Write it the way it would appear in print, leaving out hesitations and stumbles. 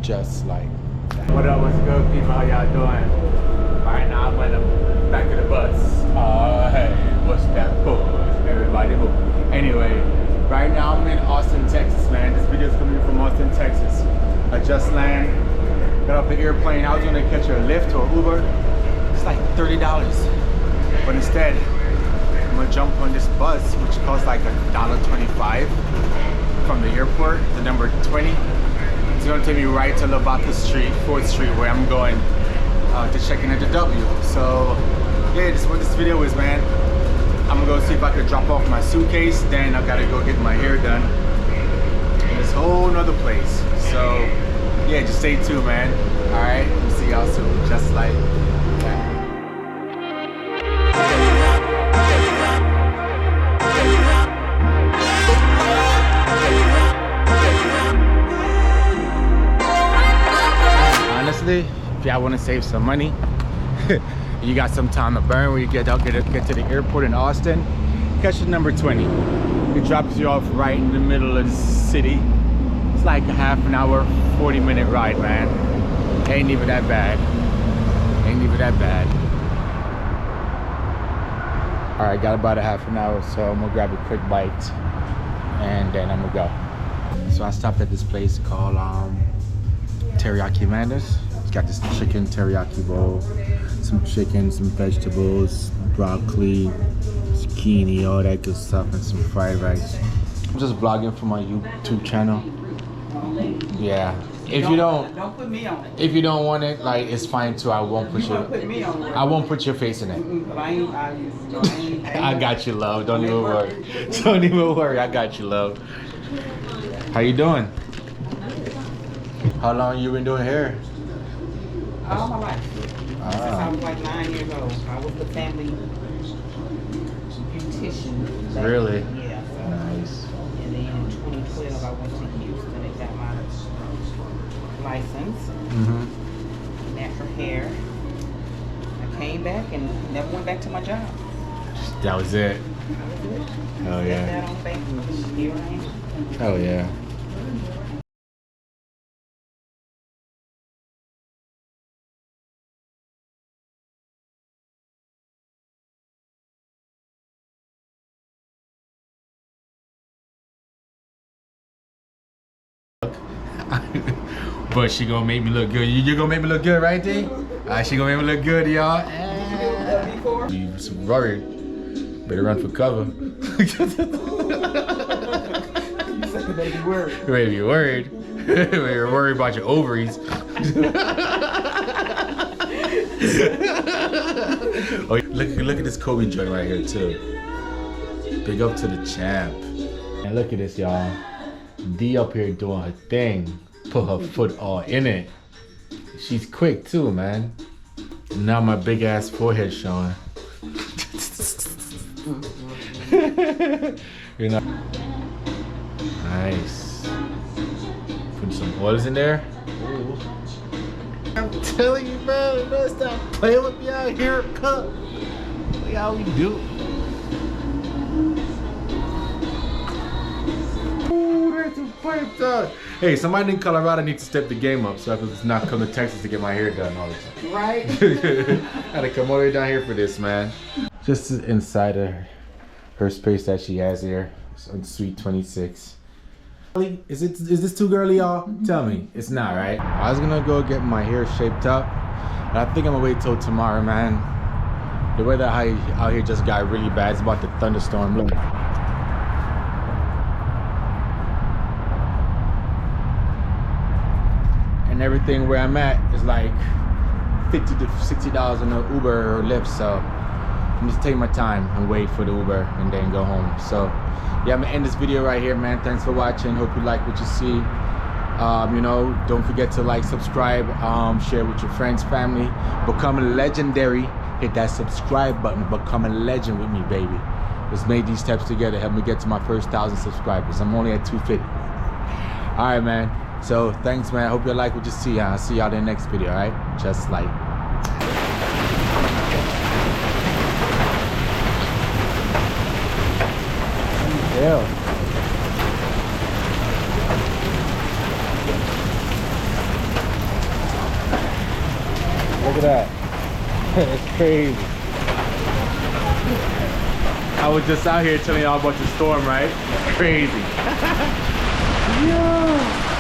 Just like that. What up, what's good, people? How y'all doing? Right now I'm in the back of the bus. Hey, what's that for? Everybody move. Anyway, right now I'm in Austin, Texas, man. This video is coming from Austin, Texas. I just landed, got off the airplane. I was gonna catch a Lyft or Uber. It's like $30. But instead, I'm gonna jump on this bus, which costs like $1.25 from the airport, the number 20. It's gonna take me right to Lavaca Street, 4th Street, where I'm going to check in at the W. So yeah, this is what this video is, man. I'm gonna go see if I could drop off my suitcase, then I gotta go get my hair done in this whole nother place. So yeah, just stay tuned, man. All right, we'll see y'all soon, just like that. Honestly, if y'all want to save some money, you got some time to burn when you get to the airport in Austin, catch the number 20. It drops you off right in the middle of the city. It's like a half an hour, 40-minute ride, man. Ain't even that bad. Ain't even that bad. All right, got about a half an hour, so I'm gonna grab a quick bite and then I'm gonna go. So I stopped at this place called Teriyaki Manda's. It's got this chicken teriyaki bowl, some chicken, some vegetables, broccoli, zucchini, all that good stuff, and some fried rice. I'm just vlogging for my YouTube channel. Yeah. If you don't put me on it. If you don't want it, like, it's fine too. I won't put your I won't put your face in it. I got you, love. Don't even worry. Don't even worry. I got you, love. How you doing? How long you been doing hair? All my life. Since I was like 9 years old. I was the family beautician. Really? Yeah. So. Nice. And then in 2012, I went to Houston and got my license. Natural hair. I came back and never went back to my job. That was it. Hell yeah. That on Facebook. Here I am. Hell yeah. But she gonna make me look good. You gonna make me look good, right, D? She gonna make me look good, y'all. You worried. Better run for cover. You said you better be worried. You better be worried. You're worried about your ovaries. Oh, look at this Kobe joint right here too. Big up to the champ. And look at this, y'all. D up here doing her thing. Put her foot all in it. She's quick too, man. Now my big ass forehead showing. You know. Nice. Put some oils in there. Ooh. I'm telling you, man, you better stop playing with me out here, cup. Look how we do. Ooh, that's a pipe dog. Hey, somebody in Colorado needs to step the game up so I can not come to Texas to get my hair done all the time. Right? I had to come all the way down here for this, man. Just inside of her space that she has here. It's on Suite 26. Is this too girly, y'all? Tell me. It's not, right? I was gonna go get my hair shaped up, but I think I'm gonna wait till tomorrow, man. The weather out here just got really bad. It's about to thunderstorm. Look. And everything where I'm at is like $50 to $60 on the Uber or Lyft, so I'm just taking my time and wait for the Uber and then go home. So yeah, I'm gonna end this video right here, man. Thanks for watching. Hope you like what you see. You know, don't forget to like, subscribe, share with your friends, family. Become legendary. Hit that subscribe button. Become a legend with me, baby. Let's make these steps together. Help me get to my first 1,000 subscribers. I'm only at 250. All right, man. So thanks, man. I hope you like what you see. I'll see y'all in the next video. All right, just like. Yeah. Look at that. It's crazy. I was just out here telling y'all about the storm, right? It's crazy. Yeah.